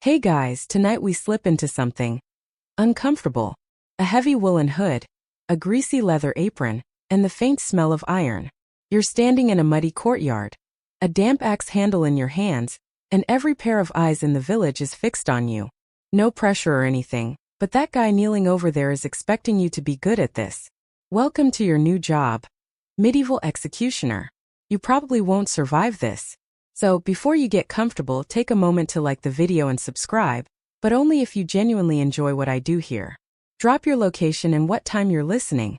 Hey guys, tonight we slip into something uncomfortable. A heavy woolen hood, a greasy leather apron, and the faint smell of iron. You're standing in a muddy courtyard, a damp axe handle in your hands, and every pair of eyes in the village is fixed on you. No pressure or anything, but that guy kneeling over there is expecting you to be good at this. Welcome to your new job, medieval executioner. You probably won't survive this. So, before you get comfortable, take a moment to like the video and subscribe, but only if you genuinely enjoy what I do here. Drop your location and what time you're listening.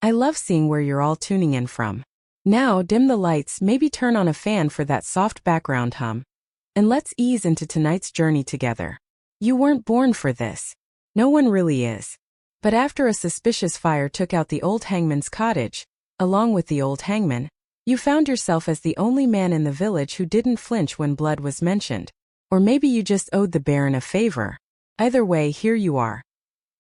I love seeing where you're all tuning in from. Now, dim the lights, maybe turn on a fan for that soft background hum. And let's ease into tonight's journey together. You weren't born for this. No one really is. But after a suspicious fire took out the old hangman's cottage, along with the old hangman, you found yourself as the only man in the village who didn't flinch when blood was mentioned. Or maybe you just owed the Baron a favor. Either way, here you are,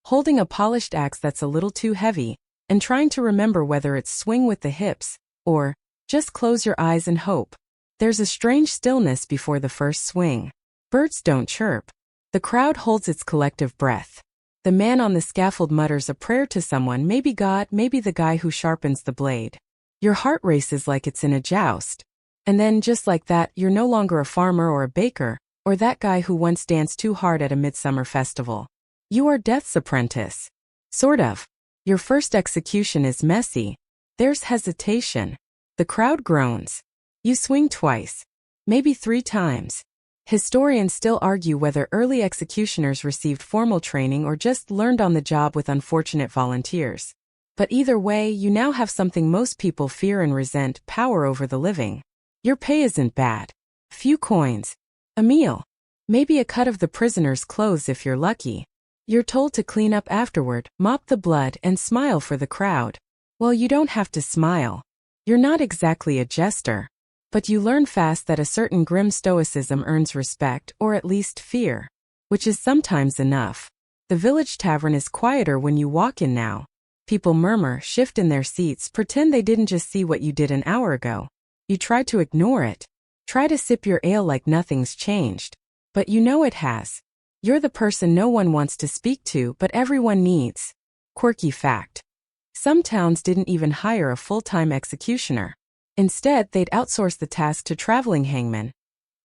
holding a polished axe that's a little too heavy, and trying to remember whether it's swing with the hips, or just close your eyes and hope. There's a strange stillness before the first swing. Birds don't chirp. The crowd holds its collective breath. The man on the scaffold mutters a prayer to someone, maybe God, maybe the guy who sharpens the blade. Your heart races like it's in a joust. And then, just like that, you're no longer a farmer or a baker, or that guy who once danced too hard at a midsummer festival. You are Death's apprentice. Sort of. Your first execution is messy. There's hesitation. The crowd groans. You swing twice. Maybe 3 times. Historians still argue whether early executioners received formal training or just learned on the job with unfortunate volunteers. But either way, you now have something most people fear and resent: power over the living. Your pay isn't bad. Few coins. A meal. Maybe a cut of the prisoner's clothes if you're lucky. You're told to clean up afterward, mop the blood, and smile for the crowd. Well, you don't have to smile. You're not exactly a jester. But you learn fast that a certain grim stoicism earns respect, or at least fear. Which is sometimes enough. The village tavern is quieter when you walk in now. People murmur, shift in their seats, pretend they didn't just see what you did an hour ago. You try to ignore it. Try to sip your ale like nothing's changed. But you know it has. You're the person no one wants to speak to, but everyone needs. Quirky fact. Some towns didn't even hire a full-time executioner. Instead, they'd outsource the task to traveling hangmen.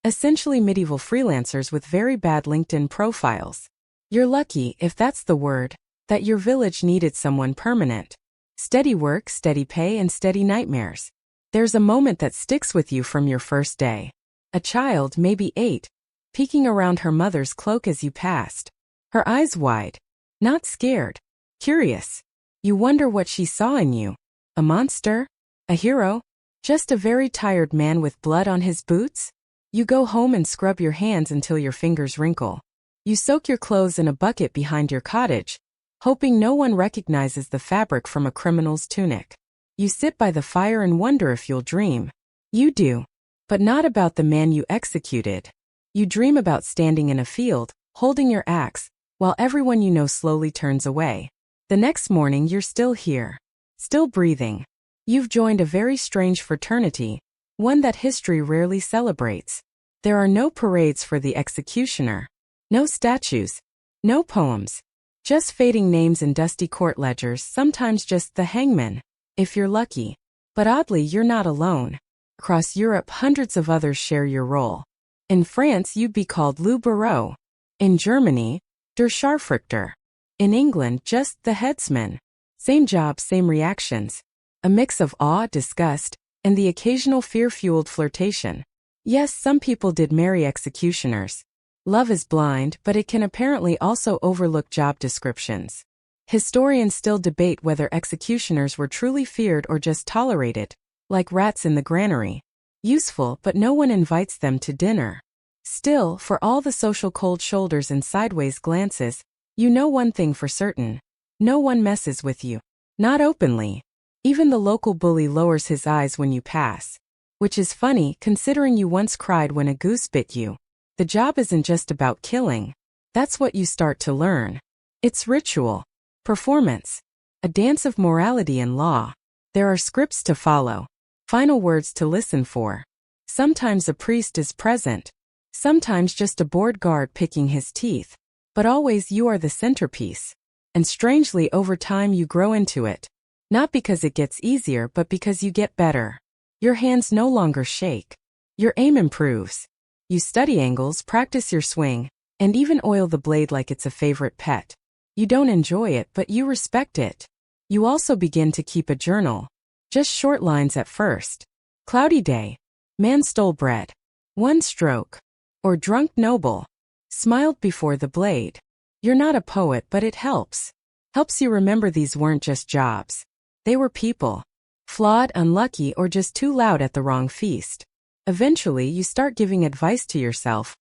Essentially medieval freelancers with very bad LinkedIn profiles. You're lucky, if that's the word, that your village needed someone permanent. Steady work, steady pay, and steady nightmares. There's a moment that sticks with you from your first day. A child, maybe 8, peeking around her mother's cloak as you passed. Her eyes wide. Not scared. Curious. You wonder what she saw in you. A monster? A hero? Just a very tired man with blood on his boots? You go home and scrub your hands until your fingers wrinkle. You soak your clothes in a bucket behind your cottage, hoping no one recognizes the fabric from a criminal's tunic. You sit by the fire and wonder if you'll dream. You do. But not about the man you executed. You dream about standing in a field, holding your axe, while everyone you know slowly turns away. The next morning you're still here. Still breathing. You've joined a very strange fraternity, one that history rarely celebrates. There are no parades for the executioner. No statues. No poems. Just fading names in dusty court ledgers, sometimes just the hangman, if you're lucky. But oddly, you're not alone. Across Europe, hundreds of others share your role. In France, you'd be called Loup Barreau. In Germany, Der Scharfrichter. In England, just the headsman. Same job, same reactions. A mix of awe, disgust, and the occasional fear-fueled flirtation. Yes, some people did marry executioners. Love is blind, but it can apparently also overlook job descriptions. Historians still debate whether executioners were truly feared or just tolerated, like rats in the granary. Useful, but no one invites them to dinner. Still, for all the social cold shoulders and sideways glances, you know one thing for certain. No one messes with you. Not openly. Even the local bully lowers his eyes when you pass. Which is funny, considering you once cried when a goose bit you. The job isn't just about killing. That's what you start to learn. It's ritual. Performance. A dance of morality and law. There are scripts to follow. Final words to listen for. Sometimes a priest is present. Sometimes just a bored guard picking his teeth. But always you are the centerpiece. And strangely over time you grow into it. Not because it gets easier but because you get better. Your hands no longer shake. Your aim improves. You study angles, practice your swing, and even oil the blade like it's a favorite pet. You don't enjoy it but you respect it. You also begin to keep a journal. Just short lines at first. Cloudy day. Man stole bread. One stroke. Or drunk noble. Smiled before the blade. You're not a poet but it helps. Helps you remember these weren't just jobs. They were people. Flawed, unlucky, or just too loud at the wrong feast. Eventually you start giving advice to yourself.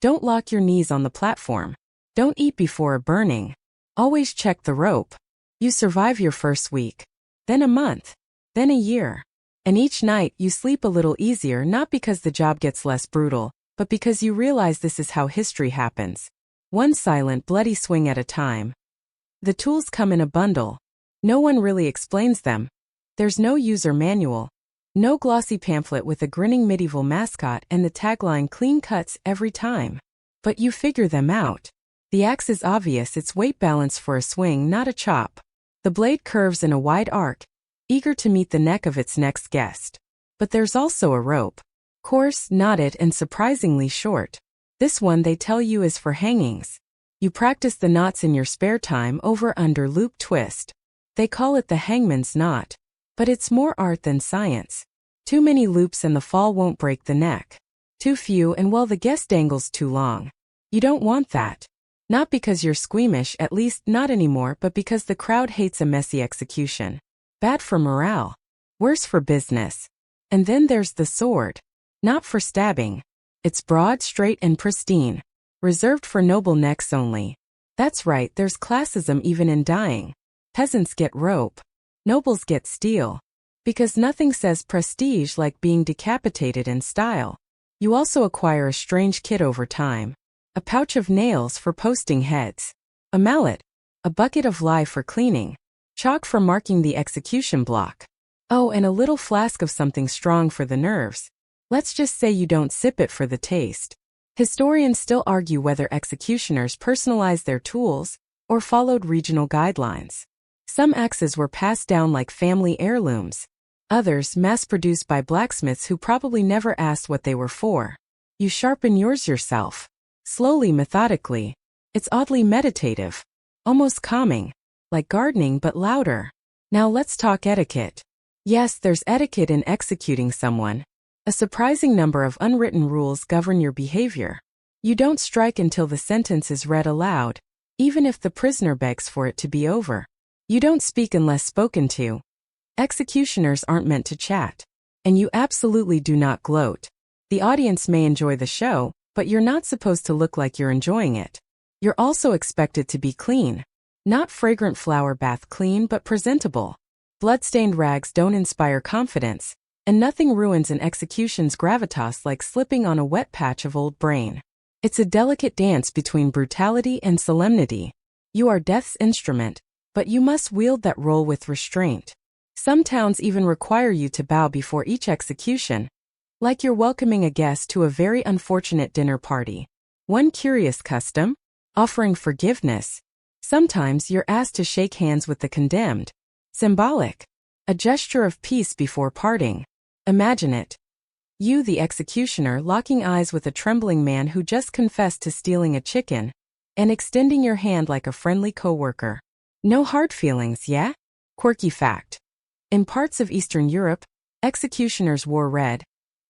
Don't lock your knees on the platform. Don't eat before a burning. Always check the rope. You survive your first week. Then a month. Then a year. And each night you sleep a little easier not because the job gets less brutal, but because you realize this is how history happens. One silent, bloody swing at a time. The tools come in a bundle. No one really explains them. There's no user manual. No glossy pamphlet with a grinning medieval mascot and the tagline clean cuts every time. But you figure them out. The axe is obvious, it's weight balance for a swing, not a chop. The blade curves in a wide arc, eager to meet the neck of its next guest. But there's also a rope. Coarse, knotted, and surprisingly short. This one they tell you is for hangings. You practice the knots in your spare time over under loop twist. They call it the hangman's knot. But it's more art than science. Too many loops and the fall won't break the neck. Too few and well the guest dangles too long. You don't want that. Not because you're squeamish, at least not anymore, but because the crowd hates a messy execution. Bad for morale. Worse for business. And then there's the sword. Not for stabbing. It's broad, straight, and pristine. Reserved for noble necks only. That's right, there's classism even in dying. Peasants get rope. Nobles get steel. Because nothing says prestige like being decapitated in style. You also acquire a strange kit over time. A pouch of nails for posting heads. A mallet. A bucket of lye for cleaning. Chalk for marking the execution block. Oh, and a little flask of something strong for the nerves. Let's just say you don't sip it for the taste. Historians still argue whether executioners personalized their tools or followed regional guidelines. Some axes were passed down like family heirlooms. Others mass-produced by blacksmiths who probably never asked what they were for. You sharpen yours yourself. Slowly, methodically. It's oddly meditative. Almost calming. Like gardening but louder. Now let's talk etiquette. Yes, there's etiquette in executing someone. A surprising number of unwritten rules govern your behavior. You don't strike until the sentence is read aloud, even if the prisoner begs for it to be over. You don't speak unless spoken to. Executioners aren't meant to chat. And you absolutely do not gloat. The audience may enjoy the show, but you're not supposed to look like you're enjoying it. You're also expected to be clean. Not fragrant flower bath clean but presentable. Bloodstained rags don't inspire confidence, and nothing ruins an execution's gravitas like slipping on a wet patch of old brain. It's a delicate dance between brutality and solemnity. You are death's instrument, but you must wield that role with restraint. Some towns even require you to bow before each execution, like you're welcoming a guest to a very unfortunate dinner party. One curious custom? Offering forgiveness. Sometimes you're asked to shake hands with the condemned. Symbolic. A gesture of peace before parting. Imagine it. You, the executioner, locking eyes with a trembling man who just confessed to stealing a chicken, and extending your hand like a friendly coworker. No hard feelings, yeah? Quirky fact. In parts of Eastern Europe, executioners wore red,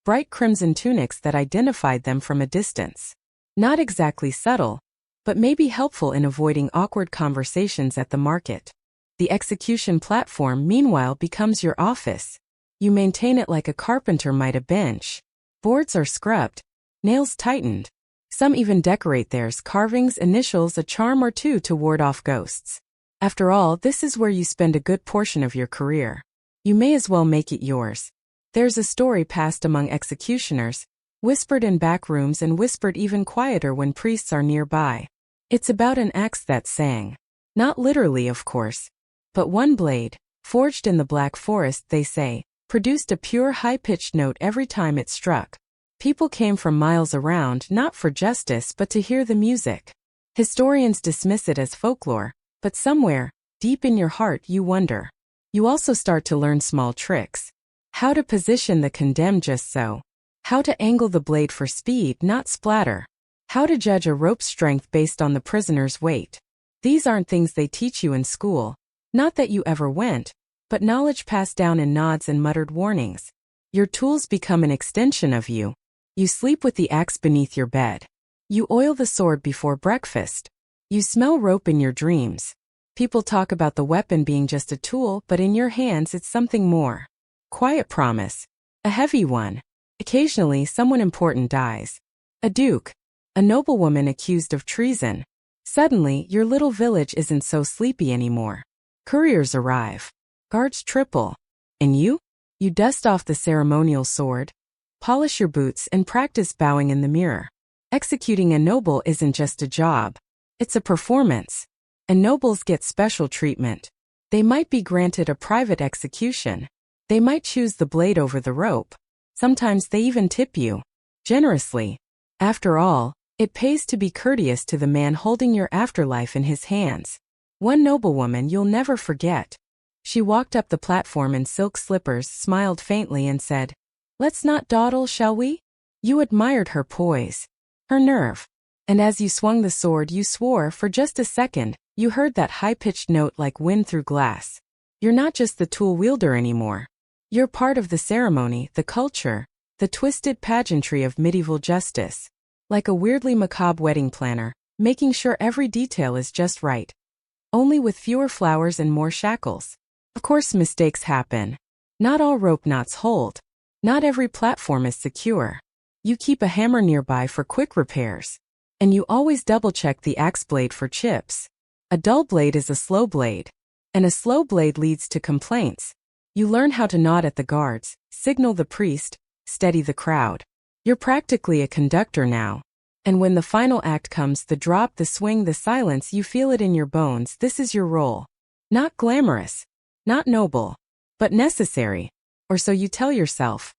bright crimson tunics that identified them from a distance. Not exactly subtle, but maybe helpful in avoiding awkward conversations at the market. The execution platform, meanwhile, becomes your office. You maintain it like a carpenter might a bench. Boards are scrubbed, nails tightened. Some even decorate theirs, carvings, initials, a charm or two to ward off ghosts. After all, this is where you spend a good portion of your career. You may as well make it yours. There's a story passed among executioners, whispered in back rooms and whispered even quieter when priests are nearby. It's about an axe that sang. Not literally, of course. But one blade, forged in the Black Forest, they say, produced a pure high-pitched note every time it struck. People came from miles around not for justice but to hear the music. Historians dismiss it as folklore, but somewhere, deep in your heart you wonder. You also start to learn small tricks. How to position the condemned just so. How to angle the blade for speed, not splatter. How to judge a rope's strength based on the prisoner's weight. These aren't things they teach you in school. Not that you ever went, but knowledge passed down in nods and muttered warnings. Your tools become an extension of you. You sleep with the axe beneath your bed. You oil the sword before breakfast. You smell rope in your dreams. People talk about the weapon being just a tool, but in your hands it's something more. Quiet promise. A heavy one. Occasionally someone important dies. A duke. A noblewoman accused of treason. Suddenly, your little village isn't so sleepy anymore. Couriers arrive. Guards triple. And you? You dust off the ceremonial sword, polish your boots and practice bowing in the mirror. Executing a noble isn't just a job. It's a performance. And nobles get special treatment. They might be granted a private execution. They might choose the blade over the rope. Sometimes they even tip you. Generously. After all, it pays to be courteous to the man holding your afterlife in his hands. One noblewoman you'll never forget. She walked up the platform in silk slippers, smiled faintly and said, "Let's not dawdle, shall we?" You admired her poise. Her nerve. And as you swung the sword you swore for just a second, you heard that high-pitched note like wind through glass. You're not just the tool wielder anymore. You're part of the ceremony, the culture, the twisted pageantry of medieval justice. Like a weirdly macabre wedding planner, making sure every detail is just right. Only with fewer flowers and more shackles. Of course mistakes happen. Not all rope knots hold. Not every platform is secure. You keep a hammer nearby for quick repairs. And you always double-check the axe blade for chips. A dull blade is a slow blade. And a slow blade leads to complaints. You learn how to nod at the guards, signal the priest, steady the crowd. You're practically a conductor now. And when the final act comes, the drop, the swing, the silence, you feel it in your bones. This is your role. Not glamorous. Not noble. But necessary. Or so you tell yourself.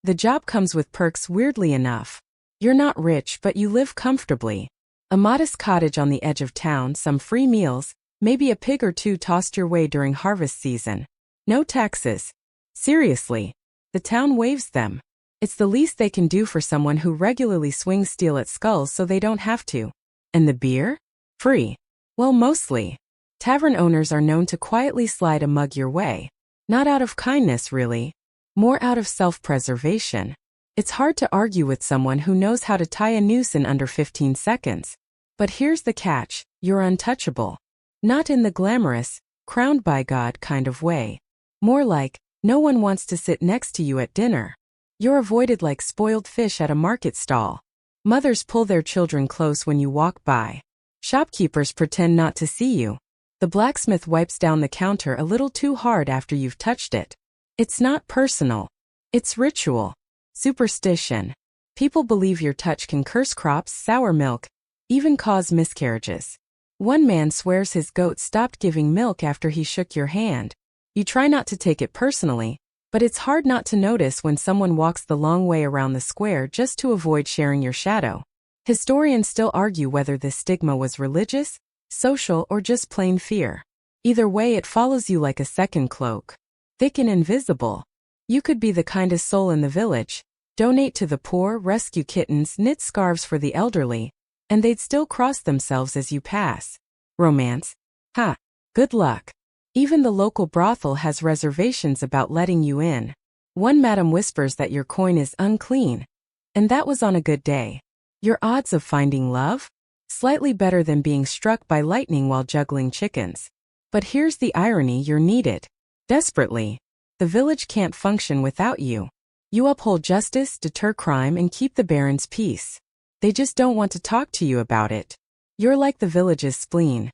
The job comes with perks, weirdly enough. You're not rich, but you live comfortably. A modest cottage on the edge of town, some free meals, maybe a pig or two tossed your way during harvest season. No taxes. Seriously. The town waives them. It's the least they can do for someone who regularly swings steel at skulls so they don't have to. And the beer? Free. Well, mostly. Tavern owners are known to quietly slide a mug your way. Not out of kindness, really. More out of self-preservation. It's hard to argue with someone who knows how to tie a noose in under 15 seconds. But here's the catch, you're untouchable. Not in the glamorous, crowned by God kind of way. More like, no one wants to sit next to you at dinner. You're avoided like spoiled fish at a market stall. Mothers pull their children close when you walk by. Shopkeepers pretend not to see you. The blacksmith wipes down the counter a little too hard after you've touched it. It's not personal. It's ritual. Superstition. People believe your touch can curse crops, sour milk, even cause miscarriages. One man swears his goat stopped giving milk after he shook your hand. You try not to take it personally, but it's hard not to notice when someone walks the long way around the square just to avoid sharing your shadow. Historians still argue whether this stigma was religious, social, or just plain fear. Either way, it follows you like a second cloak. Thick and invisible. You could be the kindest soul in the village, donate to the poor, rescue kittens, knit scarves for the elderly, and they'd still cross themselves as you pass. Romance? Ha! Good luck. Even the local brothel has reservations about letting you in. One madam whispers that your coin is unclean. And that was on a good day. Your odds of finding love? Slightly better than being struck by lightning while juggling chickens. But here's the irony, you're needed. Desperately. The village can't function without you. You uphold justice, deter crime, and keep the barons' peace. They just don't want to talk to you about it. You're like the village's spleen.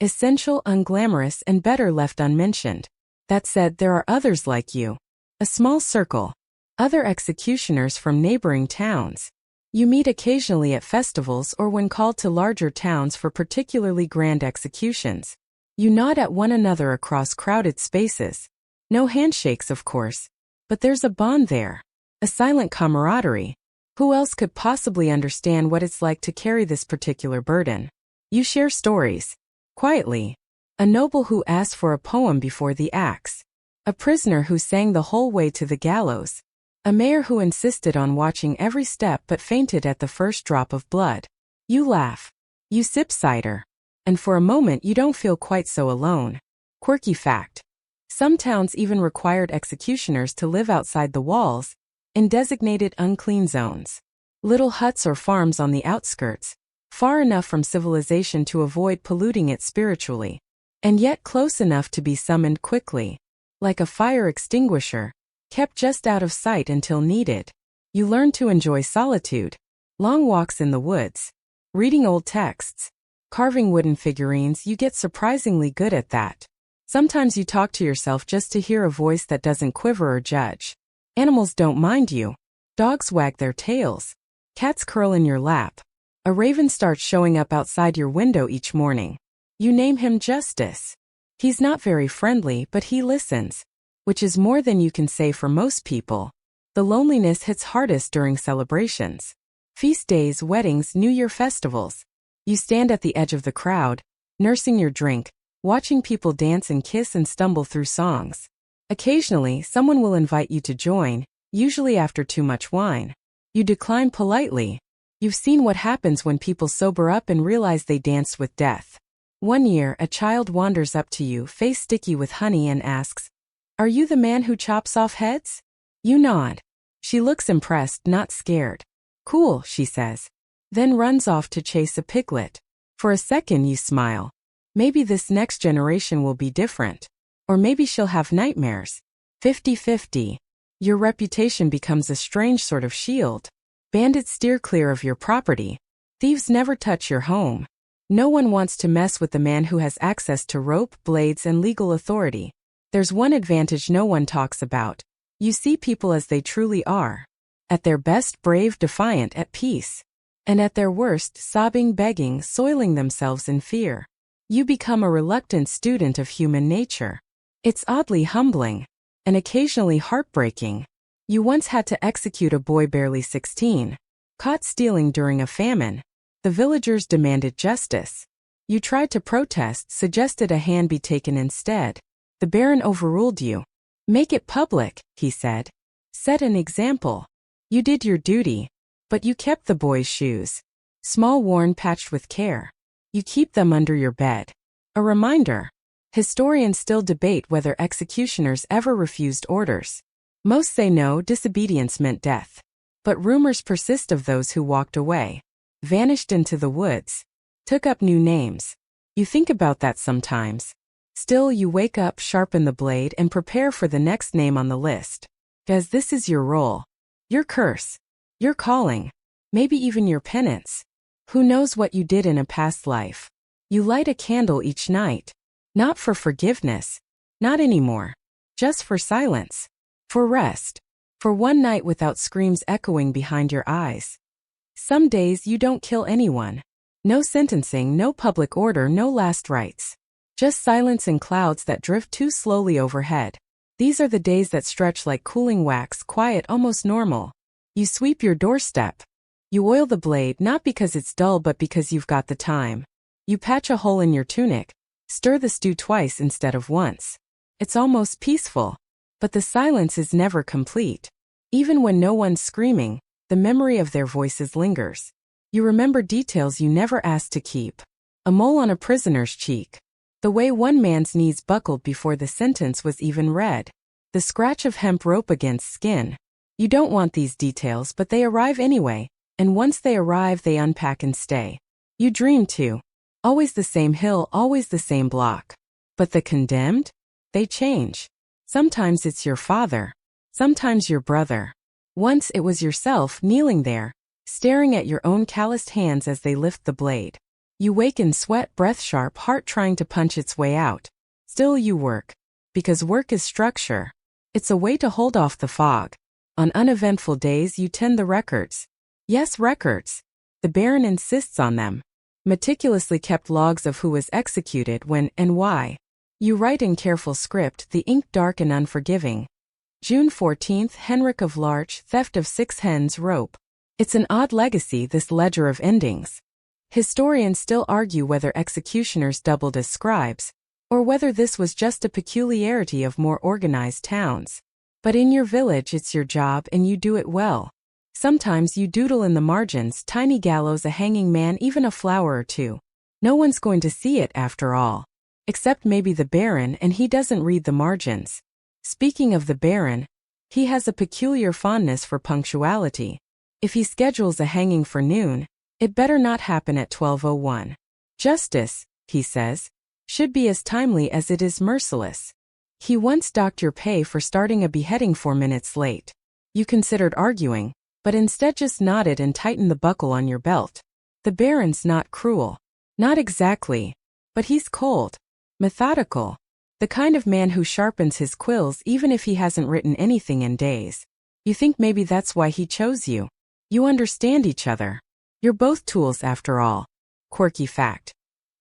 Essential, unglamorous, and better left unmentioned. That said, there are others like you. A small circle. Other executioners from neighboring towns. You meet occasionally at festivals or when called to larger towns for particularly grand executions. You nod at one another across crowded spaces. No handshakes, of course. But there's a bond there. A silent camaraderie. Who else could possibly understand what it's like to carry this particular burden? You share stories. Quietly. A noble who asked for a poem before the axe. A prisoner who sang the whole way to the gallows. A mayor who insisted on watching every step but fainted at the first drop of blood. You laugh. You sip cider. And for a moment you don't feel quite so alone. Quirky fact. Some towns even required executioners to live outside the walls, in designated unclean zones. Little huts or farms on the outskirts, far enough from civilization to avoid polluting it spiritually, and yet close enough to be summoned quickly, like a fire extinguisher, kept just out of sight until needed. You learn to enjoy solitude, long walks in the woods, reading old texts, carving wooden figurines. You get surprisingly good at that. Sometimes you talk to yourself just to hear a voice that doesn't quiver or judge. Animals don't mind you. Dogs wag their tails. Cats curl in your lap. A raven starts showing up outside your window each morning. You name him Justice. He's not very friendly, but he listens, which is more than you can say for most people. The loneliness hits hardest during celebrations. Feast days, weddings, New Year festivals. You stand at the edge of the crowd, nursing your drink, watching people dance and kiss and stumble through songs. Occasionally, someone will invite you to join, usually after too much wine. You decline politely. You've seen what happens when people sober up and realize they danced with death. One year, a child wanders up to you, face sticky with honey, and asks, "Are you the man who chops off heads?" You nod. She looks impressed, not scared. "Cool," she says. Then runs off to chase a piglet. For a second you smile. Maybe this next generation will be different. Or maybe she'll have nightmares. 50-50. Your reputation becomes a strange sort of shield. Bandits steer clear of your property. Thieves never touch your home. No one wants to mess with the man who has access to rope, blades, and legal authority. There's one advantage no one talks about. You see people as they truly are. At their best, brave, defiant, at peace. And at their worst, sobbing, begging, soiling themselves in fear. You become a reluctant student of human nature. It's oddly humbling. And occasionally heartbreaking. You once had to execute a boy barely 16, caught stealing during a famine. The villagers demanded justice. You tried to protest, suggested a hand be taken instead. The Baron overruled you. "Make it public," he said. "Set an example." You did your duty. But you kept the boy's shoes. Small, worn, patched with care. You keep them under your bed. A reminder. Historians still debate whether executioners ever refused orders. Most say no, disobedience meant death. But rumors persist of those who walked away, vanished into the woods, took up new names. You think about that sometimes. Still, you wake up, sharpen the blade, and prepare for the next name on the list. As this is your role. Your curse. Your calling. Maybe even your penance. Who knows what you did in a past life? You light a candle each night. Not for forgiveness. Not anymore. Just for silence. For rest. For one night without screams echoing behind your eyes. Some days you don't kill anyone. No sentencing, no public order, no last rites. Just silence and clouds that drift too slowly overhead. These are the days that stretch like cooling wax, quiet, almost normal. You sweep your doorstep. You oil the blade not because it's dull but because you've got the time. You patch a hole in your tunic. Stir the stew twice instead of once. It's almost peaceful. But the silence is never complete. Even when no one's screaming, the memory of their voices lingers. You remember details you never asked to keep. A mole on a prisoner's cheek. The way one man's knees buckled before the sentence was even read. The scratch of hemp rope against skin. You don't want these details, but they arrive anyway, and once they arrive they unpack and stay. You dream too. Always the same hill, always the same block. But the condemned? They change. Sometimes it's your father. Sometimes your brother. Once it was yourself kneeling there, staring at your own calloused hands as they lift the blade. You wake in sweat, breath sharp, heart trying to punch its way out. Still you work. Because work is structure. It's a way to hold off the fog. On uneventful days you tend the records. Yes, records. The Baron insists on them. Meticulously kept logs of who was executed when and why. You write in careful script, the ink dark and unforgiving. June 14th, Henrik of Larch, theft of 6 hens, rope. It's an odd legacy, this ledger of endings. Historians still argue whether executioners doubled as scribes, or whether this was just a peculiarity of more organized towns. But in your village it's your job and you do it well. Sometimes you doodle in the margins, tiny gallows, a hanging man, even a flower or two. No one's going to see it after all. Except maybe the Baron, and he doesn't read the margins. Speaking of the Baron, he has a peculiar fondness for punctuality. If he schedules a hanging for noon, it better not happen at 12:01. Justice, he says, should be as timely as it is merciless. He once docked your pay for starting a beheading 4 minutes late. You considered arguing, but instead just nodded and tightened the buckle on your belt. The Baron's not cruel. Not exactly. But he's cold. Methodical. The kind of man who sharpens his quills even if he hasn't written anything in days. You think maybe that's why he chose you. You understand each other. You're both tools after all. Quirky fact.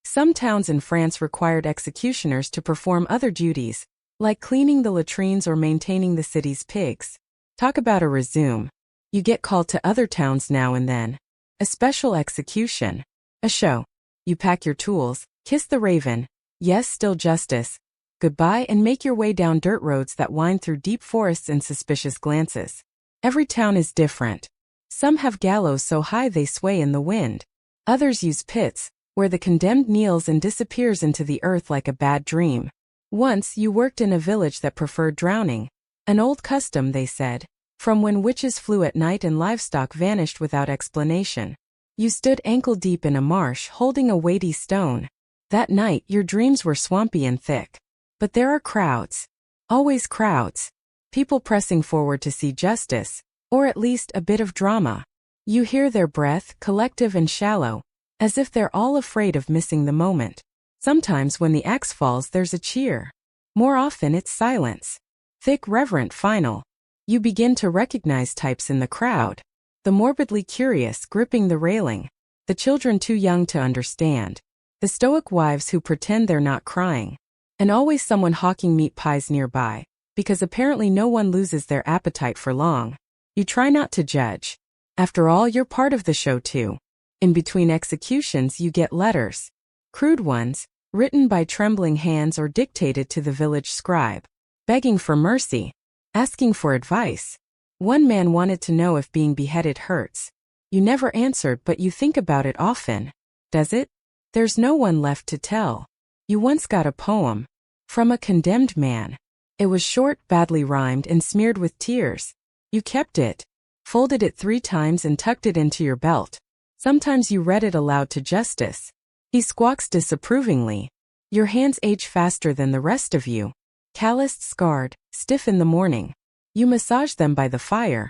Some towns in France required executioners to perform other duties, like cleaning the latrines or maintaining the city's pigs. Talk about a resume. You get called to other towns now and then. A special execution. A show. You pack your tools, kiss the raven, yes, still justice, goodbye, and make your way down dirt roads that wind through deep forests and suspicious glances. Every town is different. Some have gallows so high they sway in the wind. Others use pits, where the condemned kneels and disappears into the earth like a bad dream. Once you worked in a village that preferred drowning. An old custom, they said, from when witches flew at night and livestock vanished without explanation. You stood ankle-deep in a marsh holding a weighty stone. That night your dreams were swampy and thick. But there are crowds. Always crowds. People pressing forward to see justice, or at least a bit of drama. You hear their breath, collective and shallow, as if they're all afraid of missing the moment. Sometimes when the axe falls there's a cheer. More often it's silence. Thick, reverent, final. You begin to recognize types in the crowd. The morbidly curious gripping the railing. The children too young to understand. The stoic wives who pretend they're not crying. And always someone hawking meat pies nearby, because apparently no one loses their appetite for long. You try not to judge. After all, you're part of the show too. In between executions you get letters. Crude ones, written by trembling hands or dictated to the village scribe. Begging for mercy. Asking for advice. One man wanted to know if being beheaded hurts. You never answered, but you think about it often. Does it? There's no one left to tell. You once got a poem. From a condemned man. It was short, badly rhymed, and smeared with tears. You kept it. Folded it 3 times and tucked it into your belt. Sometimes you read it aloud to Justice. He squawks disapprovingly. Your hands age faster than the rest of you. Calloused, scarred, stiff in the morning. You massage them by the fire,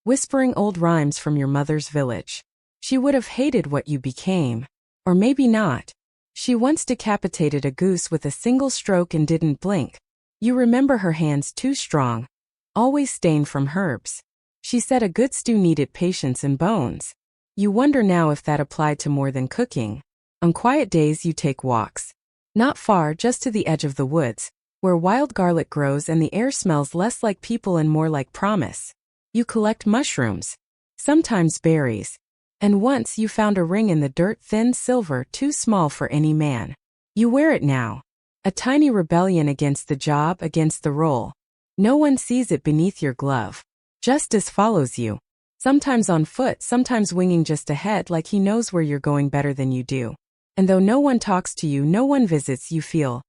whispering old rhymes from your mother's village. She would have hated what you became. Or maybe not. She once decapitated a goose with a single stroke and didn't blink. You remember her hands too strong. Always stained from herbs. She said a good stew needed patience and bones. You wonder now if that applied to more than cooking. On quiet days you take walks. Not far, just to the edge of the woods, where wild garlic grows and the air smells less like people and more like promise. You collect mushrooms. Sometimes berries. And once you found a ring in the dirt, thin silver, too small for any man. You wear it now. A tiny rebellion against the job, against the role. No one sees it beneath your glove. Justice follows you. Sometimes on foot, sometimes winging just ahead like he knows where you're going better than you do. And though no one talks to you, no one visits, you feel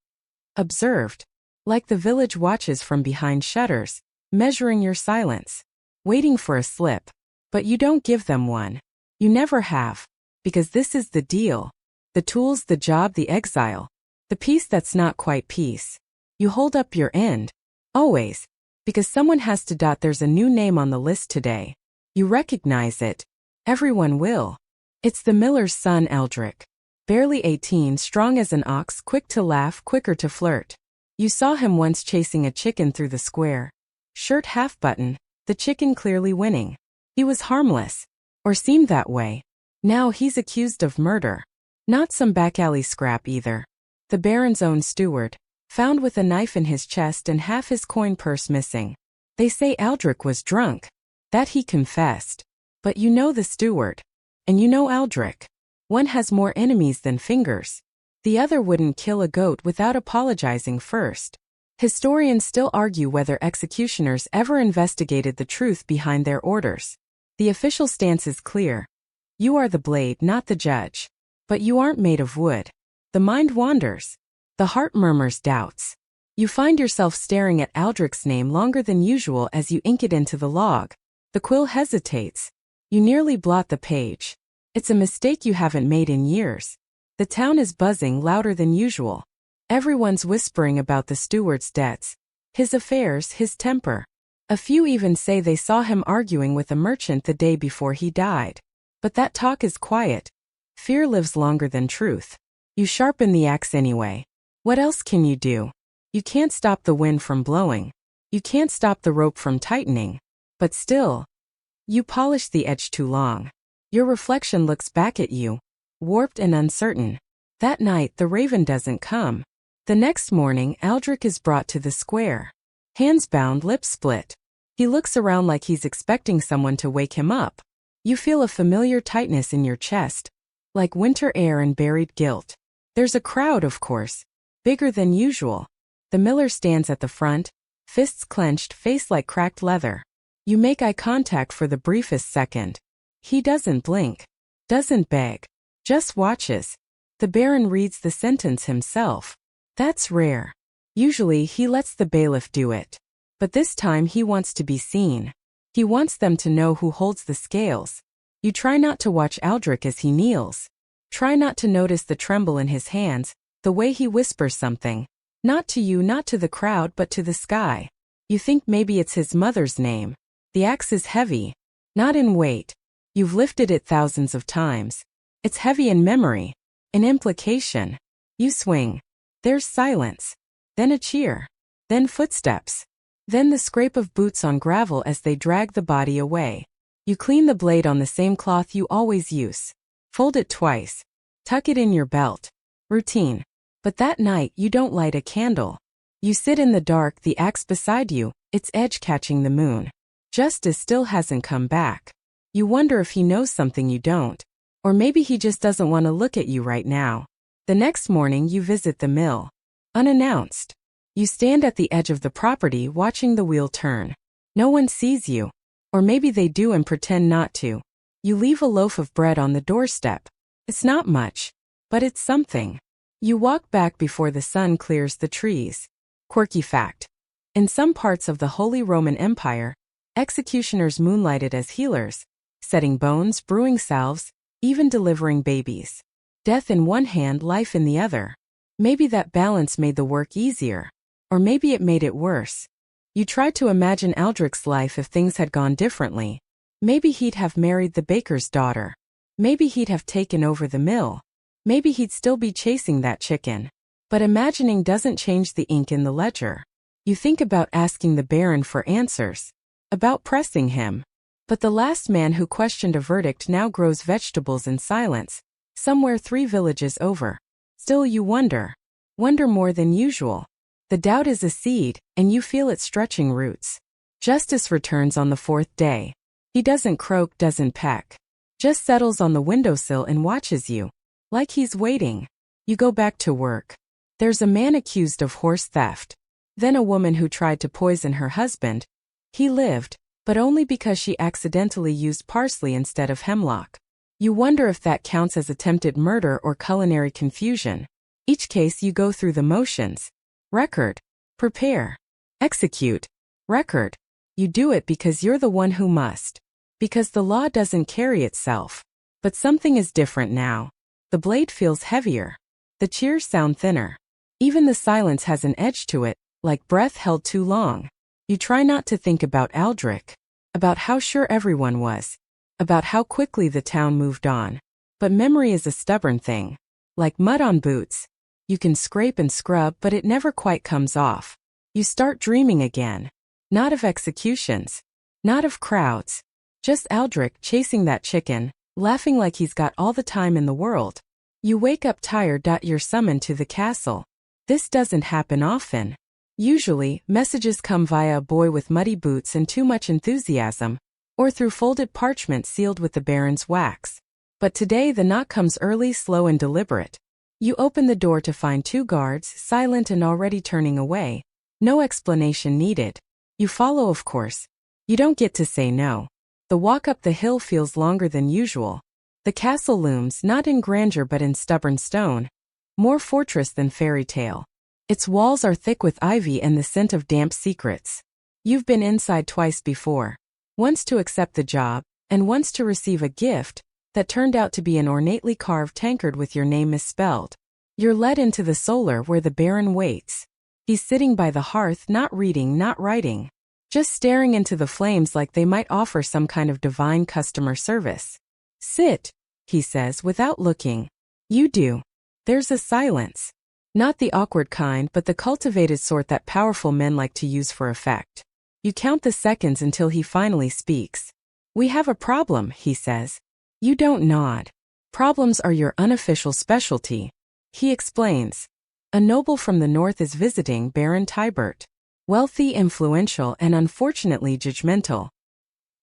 observed. Like the village watches from behind shutters, measuring your silence. Waiting for a slip. But you don't give them one. You never have. Because this is the deal. The tools, the job, the exile. The piece that's not quite peace. You hold up your end. Always. Because someone has to. There's a new name on the list today. You recognize it. Everyone will. It's the miller's son, Eldrick. Barely 18, strong as an ox, quick to laugh, quicker to flirt. You saw him once chasing a chicken through the square. Shirt half button, the chicken clearly winning. He was harmless. Or seemed that way. Now he's accused of murder. Not some back alley scrap either. The Baron's own steward, found with a knife in his chest and half his coin purse missing. They say Eldrick was drunk. That he confessed. But you know the steward. And you know Aldrich. One has more enemies than fingers. The other wouldn't kill a goat without apologizing first. Historians still argue whether executioners ever investigated the truth behind their orders. The official stance is clear. You are the blade, not the judge. But you aren't made of wood. The mind wanders. The heart murmurs doubts. You find yourself staring at Aldrich's name longer than usual as you ink it into the log. The quill hesitates. You nearly blot the page. It's a mistake you haven't made in years. The town is buzzing louder than usual. Everyone's whispering about the steward's debts, his affairs, his temper. A few even say they saw him arguing with a merchant the day before he died. But that talk is quiet. Fear lives longer than truth. You sharpen the axe anyway. What else can you do? You can't stop the wind from blowing. You can't stop the rope from tightening. But still, you polish the edge too long. Your reflection looks back at you, warped and uncertain. That night the raven doesn't come. The next morning Aldrich is brought to the square. Hands bound, lips split. He looks around like he's expecting someone to wake him up. You feel a familiar tightness in your chest, like winter air and buried guilt. There's a crowd, of course, bigger than usual. The miller stands at the front, fists clenched, face like cracked leather. You make eye contact for the briefest second. He doesn't blink, doesn't beg, just watches. The baron reads the sentence himself. That's rare. Usually he lets the bailiff do it. But this time he wants to be seen. He wants them to know who holds the scales. You try not to watch Aldrich as he kneels. Try not to notice the tremble in his hands, the way he whispers something. Not to you, not to the crowd, but to the sky. You think maybe it's his mother's name. The axe is heavy. Not in weight. You've lifted it thousands of times. It's heavy in memory. In implication. You swing. There's silence. Then a cheer. Then footsteps. Then the scrape of boots on gravel as they drag the body away. You clean the blade on the same cloth you always use. Fold it twice. Tuck it in your belt. Routine. But that night you don't light a candle. You sit in the dark, the axe beside you, its edge catching the moon. Justice still hasn't come back. You wonder if he knows something you don't. Or maybe he just doesn't want to look at you right now. The next morning you visit the mill. Unannounced. You stand at the edge of the property watching the wheel turn. No one sees you. Or maybe they do and pretend not to. You leave a loaf of bread on the doorstep. It's not much, but it's something. You walk back before the sun clears the trees. Quirky fact. In some parts of the Holy Roman Empire, executioners moonlighted as healers, setting bones, brewing salves, even delivering babies. Death in one hand, life in the other. Maybe that balance made the work easier. Or maybe it made it worse. You tried to imagine Aldrich's life if things had gone differently. Maybe he'd have married the baker's daughter. Maybe he'd have taken over the mill. Maybe he'd still be chasing that chicken. But imagining doesn't change the ink in the ledger. You think about asking the baron for answers. About pressing him. But the last man who questioned a verdict now grows vegetables in silence, somewhere 3 villages over. Still you wonder. Wonder more than usual. The doubt is a seed, and you feel it stretching roots. Justice returns on the 4th day. He doesn't croak, doesn't peck. Just settles on the windowsill and watches you. Like he's waiting. You go back to work. There's a man accused of horse theft. Then a woman who tried to poison her husband. He lived, but only because she accidentally used parsley instead of hemlock. You wonder if that counts as attempted murder or culinary confusion. Each case you go through the motions. Record. Prepare. Execute. Record. You do it because you're the one who must. Because the law doesn't carry itself. But something is different now. The blade feels heavier. The cheers sound thinner. Even the silence has an edge to it, like breath held too long. You try not to think about Aldrich. About how sure everyone was. About how quickly the town moved on. But memory is a stubborn thing. Like mud on boots. You can scrape and scrub, but it never quite comes off. You start dreaming again. Not of executions. Not of crowds. Just Aldrich chasing that chicken, laughing like he's got all the time in the world. You wake up tired. You're summoned to the castle. This doesn't happen often. Usually, messages come via a boy with muddy boots and too much enthusiasm. or through folded parchment sealed with the Baron's wax. But today the knock comes early, slow and deliberate. You open the door to find 2 guards, silent and already turning away. No explanation needed. You follow, of course. You don't get to say no. The walk up the hill feels longer than usual. The castle looms, not in grandeur but in stubborn stone. More fortress than fairy tale. Its walls are thick with ivy and the scent of damp secrets. You've been inside twice before. Once to accept the job, and once to receive a gift that turned out to be an ornately carved tankard with your name misspelled. You're led into the solar where the Baron waits. He's sitting by the hearth, not reading, not writing. Just staring into the flames like they might offer some kind of divine customer service. Sit, he says without looking. You do. There's a silence. Not the awkward kind but the cultivated sort that powerful men like to use for effect. You count the seconds until he finally speaks. We have a problem, he says. You don't nod. Problems are your unofficial specialty. He explains. A noble from the north is visiting Baron Tybert. Wealthy, influential, and unfortunately judgmental.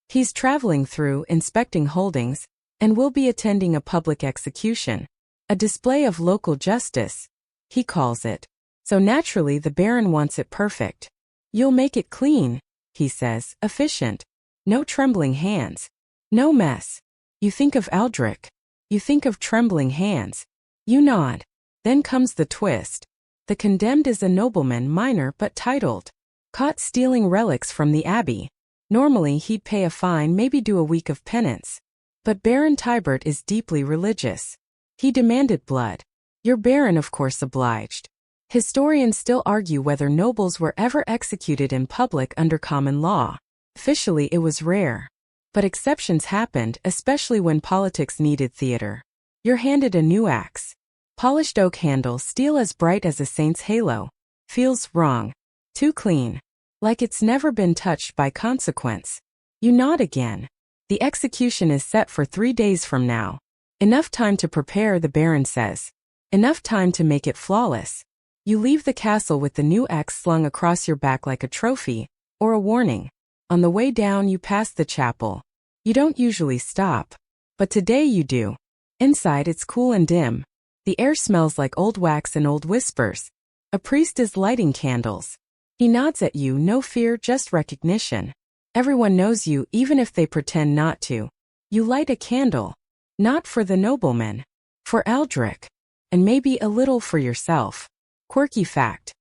He's traveling through, inspecting holdings, and will be attending a public execution. A display of local justice, he calls it. So naturally the Baron wants it perfect. You'll make it clean, he says, efficient. No trembling hands. No mess. You think of Aldrich. You think of trembling hands. You nod. Then comes the twist. The condemned is a nobleman, minor but titled. Caught stealing relics from the abbey. Normally he'd pay a fine, maybe do a week of penance. But Baron Tybert is deeply religious. He demanded blood. Your Baron of course obliged. Historians still argue whether nobles were ever executed in public under common law. Officially it was rare. But exceptions happened, especially when politics needed theater. You're handed a new axe. Polished oak handle, steel as bright as a saint's halo. Feels wrong. Too clean. Like it's never been touched by consequence. You nod again. The execution is set for 3 days from now. Enough time to prepare, the Baron says. Enough time to make it flawless. You leave the castle with the new axe slung across your back like a trophy, or a warning. On the way down you pass the chapel. You don't usually stop. But today you do. Inside it's cool and dim. The air smells like old wax and old whispers. A priest is lighting candles. He nods at you, no fear, just recognition. Everyone knows you, even if they pretend not to. You light a candle. Not for the nobleman. For Aldrich. And maybe a little for yourself. Quirky fact.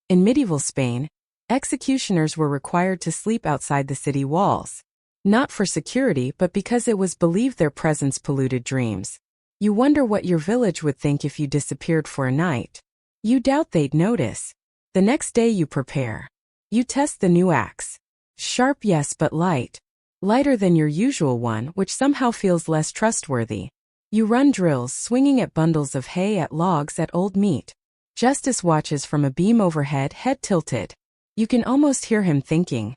In medieval Spain, executioners were required to sleep outside the city walls. Not for security but because it was believed their presence polluted dreams. You wonder what your village would think if you disappeared for a night. You doubt they'd notice. The next day you prepare. You test the new axe. Sharp yes but light. Lighter than your usual one, which somehow feels less trustworthy. You run drills, swinging at bundles of hay, at logs, at old meat. Justice watches from a beam overhead, head tilted. You can almost hear him thinking.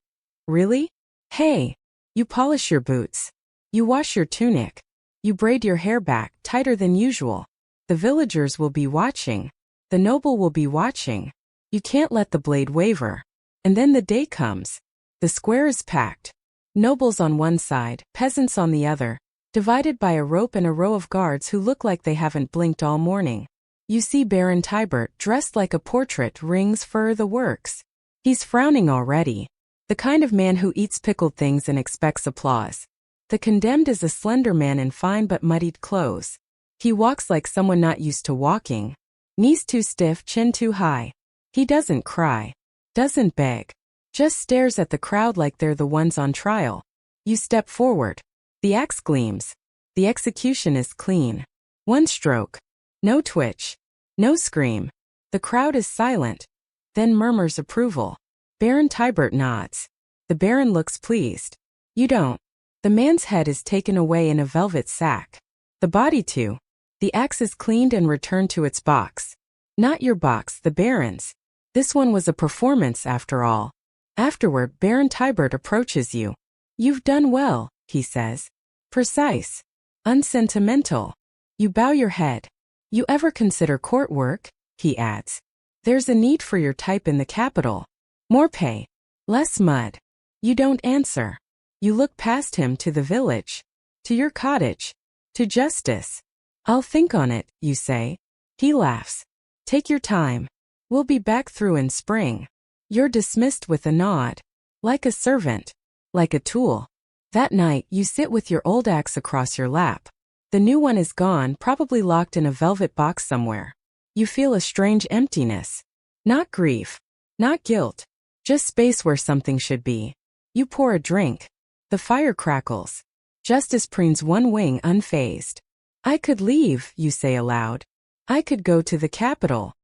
Really? Hey. You polish your boots. You wash your tunic. You braid your hair back, tighter than usual. The villagers will be watching. The noble will be watching. You can't let the blade waver. And then the day comes. The square is packed. Nobles on one side, peasants on the other, divided by a rope and a row of guards who look like they haven't blinked all morning. You see Baron Tybert, dressed like a portrait, rings, fur, the works. He's frowning already. The kind of man who eats pickled things and expects applause. The condemned is a slender man in fine but muddied clothes. He walks like someone not used to walking. Knees too stiff, chin too high. He doesn't cry. Doesn't beg. Just stares at the crowd like they're the ones on trial. You step forward. The axe gleams. The execution is clean. One stroke. No twitch. No scream. The crowd is silent. Then murmurs approval. Baron Tybert nods. The Baron looks pleased. You don't. The man's head is taken away in a velvet sack. The body too. The axe is cleaned and returned to its box. Not your box, the Baron's. This one was a performance after all. Afterward, Baron Tybert approaches you. You've done well, he says. Precise. Unsentimental. You bow your head. You ever consider court work? He adds. There's a need for your type in the capital. More pay. Less mud. You don't answer. You look past him to the village. To your cottage. To Justice. I'll think on it, you say. He laughs. Take your time. We'll be back through in spring. You're dismissed with a nod. Like a servant. Like a tool. That night, you sit with your old axe across your lap. The new one is gone, probably locked in a velvet box somewhere. You feel a strange emptiness. Not grief. Not guilt. Just space where something should be. You pour a drink. The fire crackles. Justice preens one wing unfazed. I could leave, you say aloud. I could go to the capital.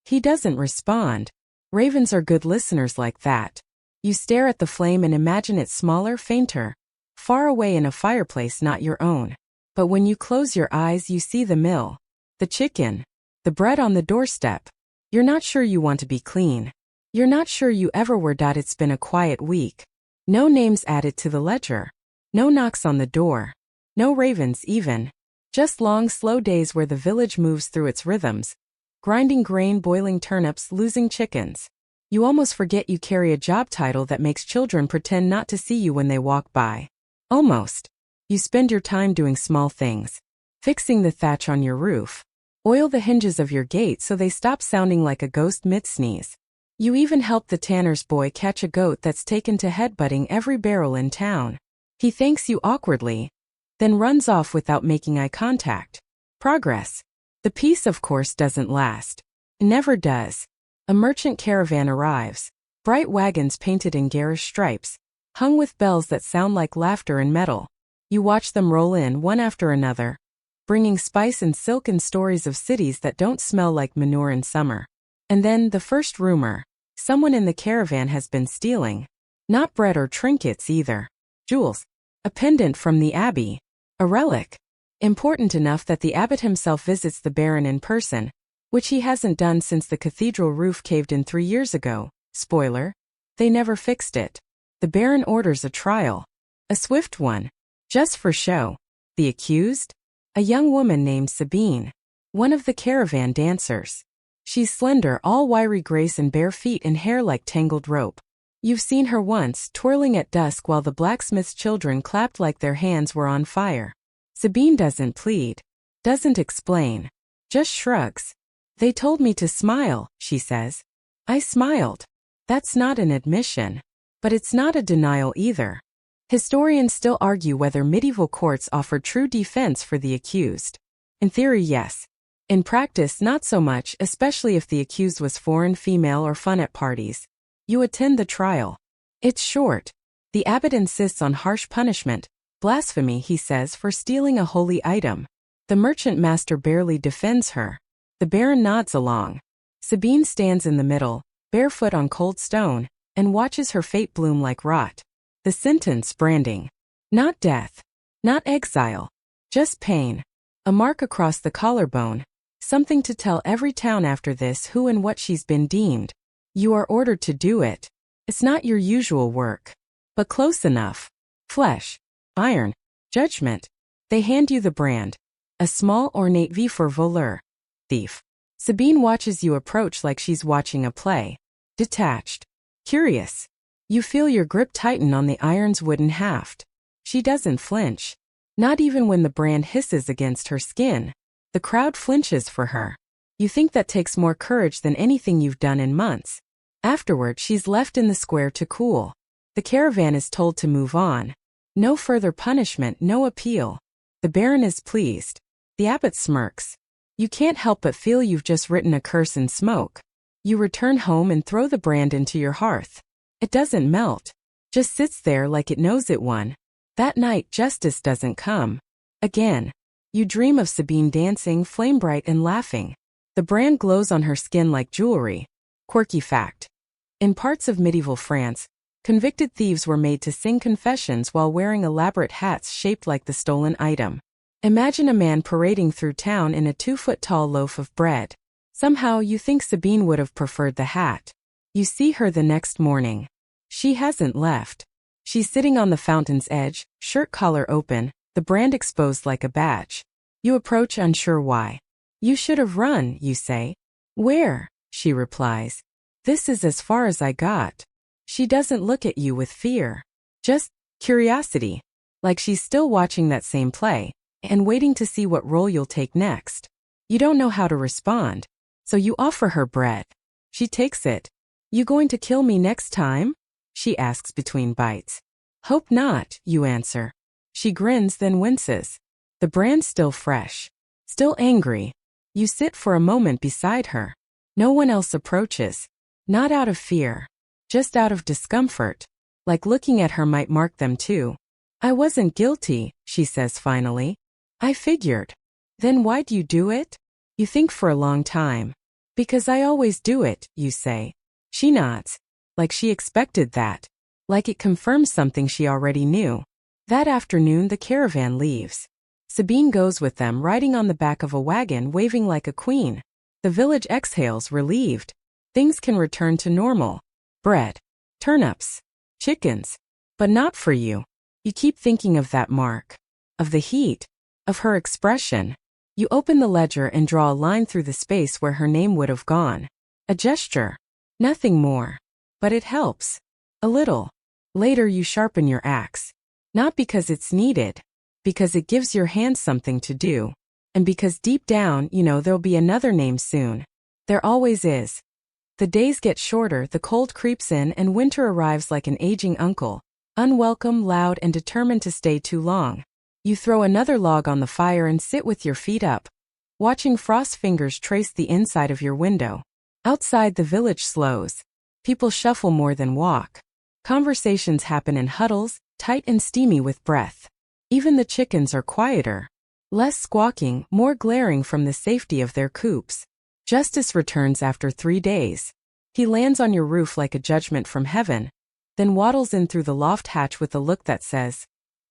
He doesn't respond. Ravens are good listeners like that. You stare at the flame and imagine it smaller, fainter. Far away in a fireplace not your own. But when you close your eyes you see the mill. The chicken. The bread on the doorstep. You're not sure you want to be clean. You're not sure you ever were. It's been a quiet week. No names added to the ledger. No knocks on the door. No ravens even. Just long, slow days where the village moves through its rhythms. Grinding grain, boiling turnips, losing chickens. You almost forget you carry a job title that makes children pretend not to see you when they walk by. Almost. You spend your time doing small things. Fixing the thatch on your roof. Oil the hinges of your gate so they stop sounding like a ghost mid-sneeze. You even help the tanner's boy catch a goat that's taken to headbutting every barrel in town. He thanks you awkwardly, then runs off without making eye contact. Progress. The peace, of course, doesn't last. Never does. A merchant caravan arrives. Bright wagons painted in garish stripes, hung with bells that sound like laughter and metal. You watch them roll in one after another, bringing spice and silk and stories of cities that don't smell like manure in summer. And then the first rumor. Someone in the caravan has been stealing. Not bread or trinkets either. Jewels. A pendant from the abbey. A relic. Important enough that the abbot himself visits the Baron in person, which he hasn't done since the cathedral roof caved in 3 years ago. Spoiler. They never fixed it. The Baron orders a trial. A swift one. Just for show. The accused? A young woman named Sabine. One of the caravan dancers. She's slender, all wiry grace and bare feet and hair like tangled rope. You've seen her once, twirling at dusk while the blacksmith's children clapped like their hands were on fire. Sabine doesn't plead. Doesn't explain. Just shrugs. They told me to smile, she says. I smiled. That's not an admission. But it's not a denial either. Historians still argue whether medieval courts offered true defense for the accused. In theory, yes. In practice, not so much, especially if the accused was foreign, female, or fun at parties. You attend the trial. It's short. The abbot insists on harsh punishment. Blasphemy, he says, for stealing a holy item. The merchant master barely defends her. The Baron nods along. Sabine stands in the middle, barefoot on cold stone, and watches her fate bloom like rot. The sentence, branding. Not death. Not exile. Just pain. A mark across the collarbone. Something to tell every town after this who and what she's been deemed. You are ordered to do it. It's not your usual work. But close enough. Flesh. Iron. Judgment. They hand you the brand. A small ornate V for voleur. Thief. Sabine watches you approach like she's watching a play. Detached. Curious. You feel your grip tighten on the iron's wooden haft. She doesn't flinch. Not even when the brand hisses against her skin. The crowd flinches for her. You think that takes more courage than anything you've done in months. Afterward, she's left in the square to cool. The caravan is told to move on. No further punishment, no appeal. The Baron is pleased. The abbot smirks. You can't help but feel you've just written a curse in smoke. You return home and throw the brand into your hearth. It doesn't melt. Just sits there like it knows it won. That night, justice doesn't come. Again. You dream of Sabine dancing, flame-bright and laughing. The brand glows on her skin like jewelry. Quirky fact. In parts of medieval France, convicted thieves were made to sing confessions while wearing elaborate hats shaped like the stolen item. Imagine a man parading through town in a 2-foot-tall loaf of bread. Somehow you think Sabine would have preferred the hat. You see her the next morning. She hasn't left. She's sitting on the fountain's edge, shirt collar open, the brand exposed like a badge. You approach unsure why. You should have run, you say. Where? She replies. This is as far as I got. She doesn't look at you with fear. Just Curiosity. Like she's still watching that same play and waiting to see what role you'll take next. You don't know how to respond, so you offer her bread. She takes it. You going to kill me next time? She asks between bites. Hope not, you answer. She grins then winces. The brand's still fresh. Still angry. You sit for a moment beside her. No one else approaches. Not out of fear. Just out of discomfort. Like looking at her might mark them too. I wasn't guilty, she says finally. I figured. Then why'd you do it? You think for a long time. Because I always do it, you say. She nods. Like she expected that. Like it confirms something she already knew. That afternoon the caravan leaves. Sabine goes with them riding on the back of a wagon waving like a queen. The village exhales relieved. Things can return to normal. Bread. Turnips. Chickens. But not for you. You keep thinking of that mark. Of the heat. Of her expression. You open the ledger and draw a line through the space where her name would have gone. A gesture. Nothing more. But it helps. A little. Later you sharpen your axe. Not because it's needed. Because it gives your hands something to do. And because deep down you know there'll be another name soon. There always is. The days get shorter, the cold creeps in, and winter arrives like an aging uncle. Unwelcome, loud, and determined to stay too long. You throw another log on the fire and sit with your feet up, watching frost fingers trace the inside of your window. Outside the village slows. People shuffle more than walk. Conversations happen in huddles, tight and steamy with breath. Even the chickens are quieter. Less squawking, more glaring from the safety of their coops. Justice returns after 3 days. He lands on your roof like a judgment from heaven, then waddles in through the loft hatch with a look that says,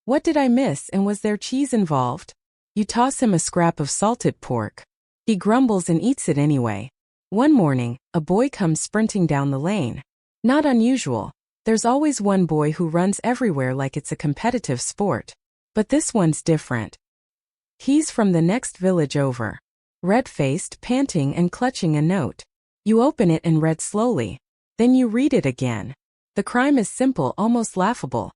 "What did I miss, and was there cheese involved?" You toss him a scrap of salted pork. He grumbles and eats it anyway. One morning, a boy comes sprinting down the lane. Not unusual. There's always one boy who runs everywhere like it's a competitive sport. But this one's different. He's from the next village over. Red-faced, panting and clutching a note. You open it and read slowly. Then you read it again. The crime is simple, almost laughable.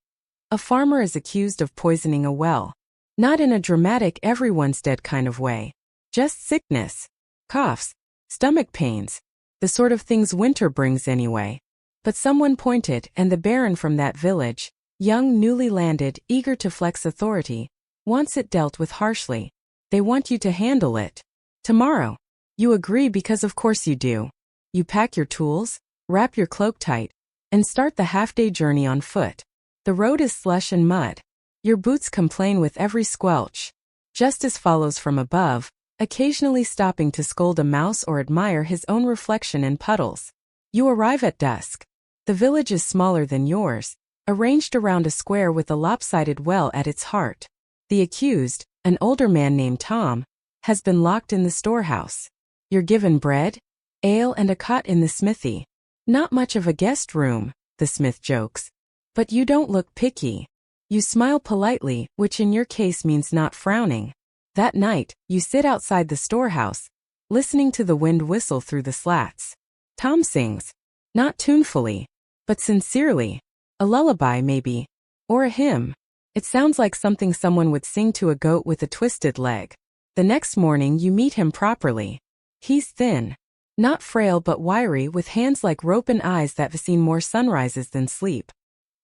A farmer is accused of poisoning a well. Not in a dramatic everyone's dead kind of way. Just sickness. Coughs. Stomach pains. The sort of things winter brings anyway. But someone pointed, and the baron from that village, young, newly landed, eager to flex authority, wants it dealt with harshly. They want you to handle it. Tomorrow. You agree because of course you do. You pack your tools, wrap your cloak tight, and start the half-day journey on foot. The road is slush and mud. Your boots complain with every squelch. Justice follows from above, occasionally stopping to scold a mouse or admire his own reflection in puddles. You arrive at dusk. The village is smaller than yours, arranged around a square with a lopsided well at its heart. The accused, an older man named Tom, has been locked in the storehouse. You're given bread, ale and a cot in the smithy. Not much of a guest room, the smith jokes. But you don't look picky. You smile politely, which in your case means not frowning. That night, you sit outside the storehouse, listening to the wind whistle through the slats. Tom sings. Not tunefully, but sincerely. A lullaby maybe. Or a hymn. It sounds like something someone would sing to a goat with a twisted leg. The next morning you meet him properly. He's thin. Not frail but wiry, with hands like rope and eyes that have seen more sunrises than sleep.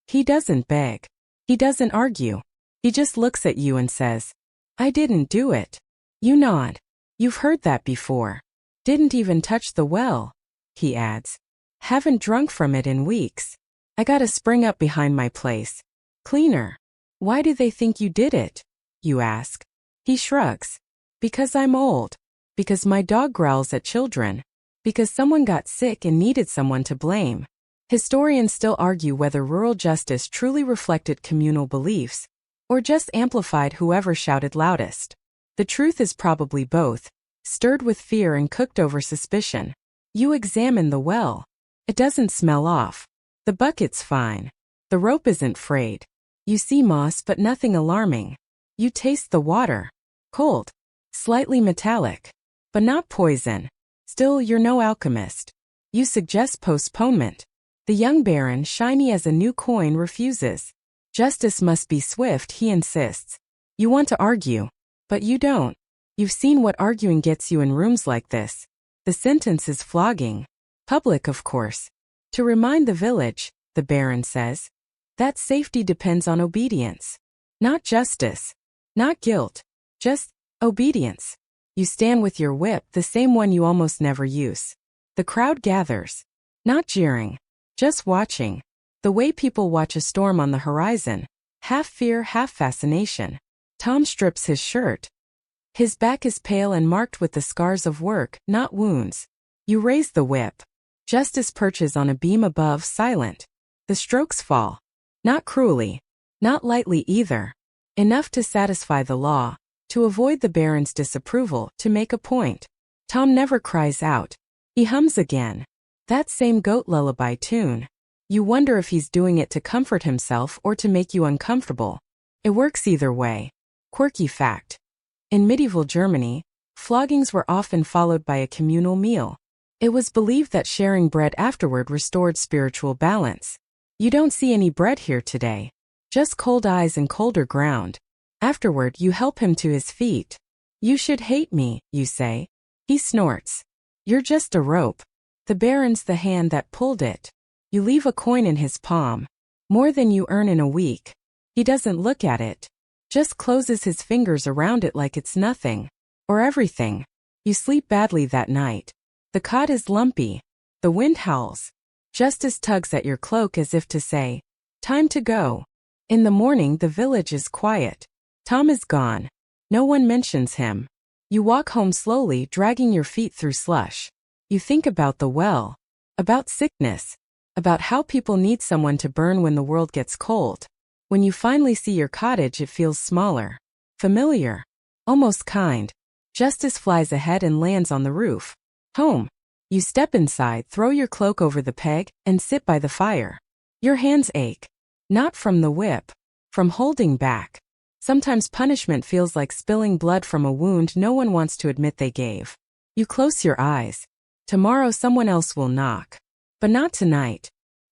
He doesn't beg. He doesn't argue. He just looks at you and says, "I didn't do it." You nod. You've heard that before. Didn't even touch the well. He adds. Haven't drunk from it in weeks. I got a spring up behind my place. Cleaner. Why do they think you did it? You ask. He shrugs. Because I'm old. Because my dog growls at children. Because someone got sick and needed someone to blame. Historians still argue whether rural justice truly reflected communal beliefs, or just amplified whoever shouted loudest. The truth is probably both, stirred with fear and cooked over suspicion. You examine the well. It doesn't smell off. The bucket's fine. The rope isn't frayed. You see moss but nothing alarming. You taste the water. Cold. Slightly metallic. But not poison. Still, you're no alchemist. You suggest postponement. The young baron, shiny as a new coin, refuses. Justice must be swift, he insists. You want to argue, but you don't. You've seen what arguing gets you in rooms like this. The sentence is flogging. Public, of course. To remind the village, the Baron says, that safety depends on obedience. Not justice. Not guilt. Just obedience. You stand with your whip, the same one you almost never use. The crowd gathers. Not jeering. Just watching. The way people watch a storm on the horizon. Half fear, half fascination. Tom strips his shirt. His back is pale and marked with the scars of work, not wounds. You raise the whip. Justice perches on a beam above, silent. The strokes fall. Not cruelly. Not lightly either. Enough to satisfy the law, to avoid the Baron's disapproval, to make a point. Tom never cries out. He hums again. That same goat lullaby tune. You wonder if he's doing it to comfort himself or to make you uncomfortable. It works either way. Quirky fact. In medieval Germany, floggings were often followed by a communal meal. It was believed that sharing bread afterward restored spiritual balance. You don't see any bread here today. Just cold eyes and colder ground. Afterward, you help him to his feet. You should hate me, you say. He snorts. You're just a rope. The Baron's the hand that pulled it. You leave a coin in his palm. More than you earn in a week. He doesn't look at it. Just closes his fingers around it like it's nothing. Or everything. You sleep badly that night. The cot is lumpy. The wind howls. Justice tugs at your cloak as if to say, time to go. In the morning, the village is quiet. Tom is gone. No one mentions him. You walk home slowly, dragging your feet through slush. You think about the well. About sickness. About how people need someone to burn when the world gets cold. When you finally see your cottage, it feels smaller. Familiar. Almost kind. Justice flies ahead and lands on the roof. Home. You step inside, throw your cloak over the peg, and sit by the fire. Your hands ache. Not from the whip. From holding back. Sometimes punishment feels like spilling blood from a wound no one wants to admit they gave. You close your eyes. Tomorrow someone else will knock. But not tonight.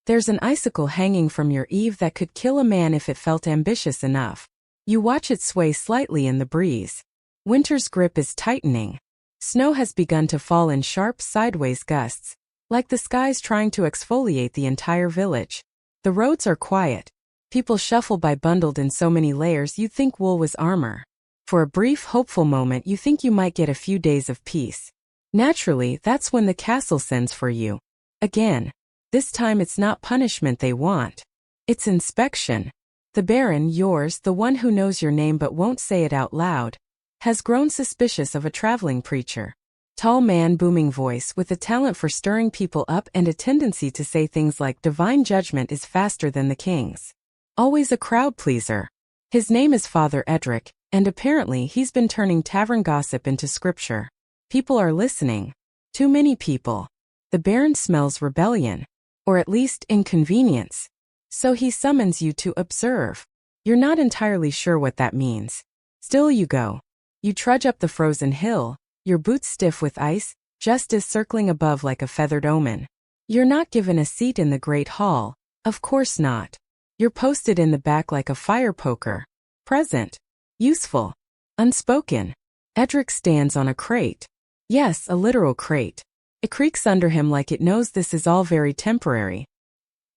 There's an icicle hanging from your eave that could kill a man if it felt ambitious enough. You watch it sway slightly in the breeze. Winter's grip is tightening. Snow has begun to fall in sharp sideways gusts, like the skies trying to exfoliate the entire village. The roads are quiet. People shuffle by bundled in so many layers you'd think wool was armor. For a brief, hopeful moment you think you might get a few days of peace. Naturally, that's when the castle sends for you. Again. This time it's not punishment they want. It's inspection. The Baron, yours, the one who knows your name but won't say it out loud, has grown suspicious of a traveling preacher. Tall man, booming voice, with a talent for stirring people up and a tendency to say things like divine judgment is faster than the king's. Always a crowd pleaser. His name is Father Edric, and apparently he's been turning tavern gossip into scripture. People are listening. Too many people. The Baron smells rebellion. Or at least inconvenience. So he summons you to observe. You're not entirely sure what that means. Still you go. You trudge up the frozen hill, your boots stiff with ice, justice circling above like a feathered omen. You're not given a seat in the great hall. Of course not. You're posted in the back like a fire poker. Present. Useful. Unspoken. Edric stands on a crate. Yes, a literal crate. It creaks under him like it knows this is all very temporary.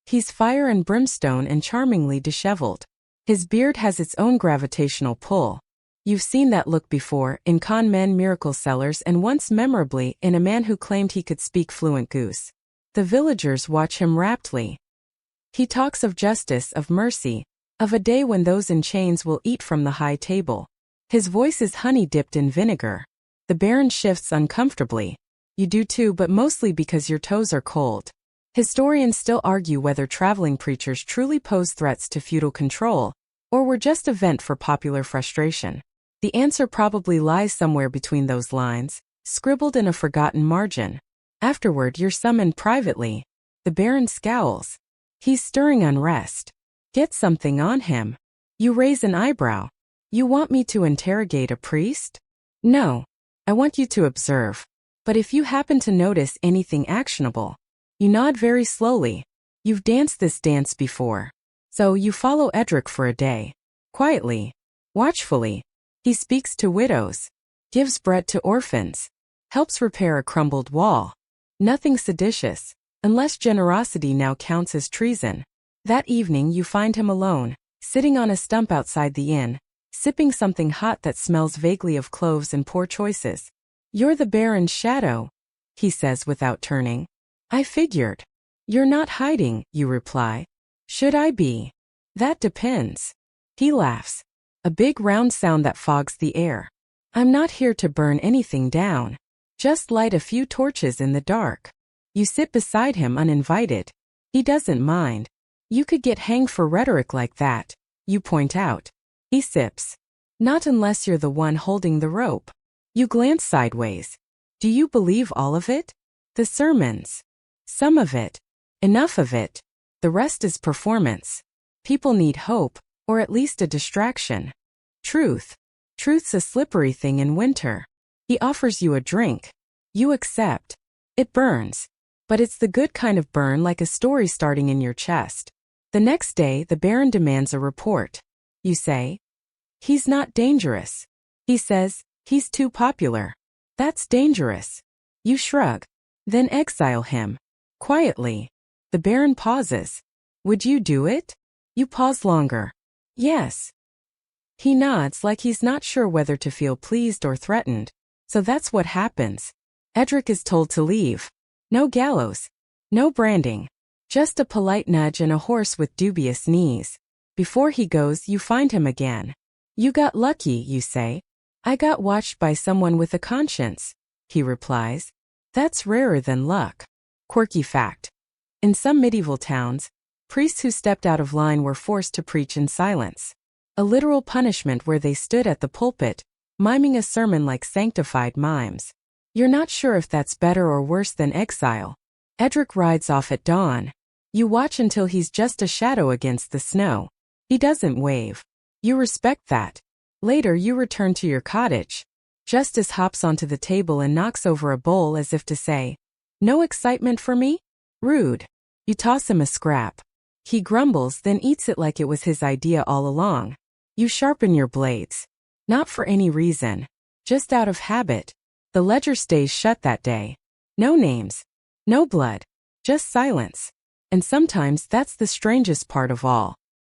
He's fire and brimstone and charmingly disheveled. His beard has its own gravitational pull. You've seen that look before, in con men miracle sellers and once memorably in a man who claimed he could speak fluent goose. The villagers watch him raptly. He talks of justice, of mercy, of a day when those in chains will eat from the high table. His voice is honey dipped in vinegar. The Baron shifts uncomfortably. You do too, but mostly because your toes are cold. Historians still argue whether traveling preachers truly pose threats to feudal control, or were just a vent for popular frustration. The answer probably lies somewhere between those lines, scribbled in a forgotten margin. Afterward, you're summoned privately. The Baron scowls. He's stirring unrest. Get something on him. You raise an eyebrow. You want me to interrogate a priest? No. I want you to observe. But if you happen to notice anything actionable, you nod very slowly. You've danced this dance before. So you follow Edric for a day. Quietly. Watchfully. He speaks to widows. Gives bread to orphans. Helps repair a crumbled wall. Nothing seditious. Unless generosity now counts as treason. That evening you find him alone, sitting on a stump outside the inn, sipping something hot that smells vaguely of cloves and poor choices. "You're the Baron's shadow," he says without turning. "I figured." "You're not hiding," you reply. "Should I be?" "That depends." He laughs. A big round sound that fogs the air. "I'm not here to burn anything down. Just light a few torches in the dark." You sit beside him uninvited. He doesn't mind. "You could get hanged for rhetoric like that," you point out. He sips. "Not unless you're the one holding the rope." You glance sideways. "Do you believe all of it?" "The sermons." "Some of it. Enough of it. The rest is performance. People need hope, or at least a distraction. Truth. Truth's a slippery thing in winter." He offers you a drink. You accept. It burns. But it's the good kind of burn, like a story starting in your chest. The next day, the Baron demands a report. You say, "He's not dangerous." He says, "He's too popular." "That's dangerous." You shrug. "Then exile him." Quietly. The Baron pauses. "Would you do it?" You pause longer. "Yes." He nods like he's not sure whether to feel pleased or threatened. So that's what happens. Edric is told to leave. No gallows. No branding. Just a polite nudge and a horse with dubious knees. Before he goes, you find him again. "You got lucky," you say. "I got watched by someone with a conscience," he replies. "That's rarer than luck." Quirky fact. In some medieval towns, priests who stepped out of line were forced to preach in silence. A literal punishment where they stood at the pulpit, miming a sermon like sanctified mimes. You're not sure if that's better or worse than exile. Edric rides off at dawn. You watch until he's just a shadow against the snow. He doesn't wave. You respect that. Later you return to your cottage. Justice hops onto the table and knocks over a bowl as if to say, "No excitement for me?" Rude. You toss him a scrap. He grumbles, then eats it like it was his idea all along. You sharpen your blades. Not for any reason. Just out of habit. The ledger stays shut that day. No names. No blood. Just silence. And sometimes that's the strangest part of all.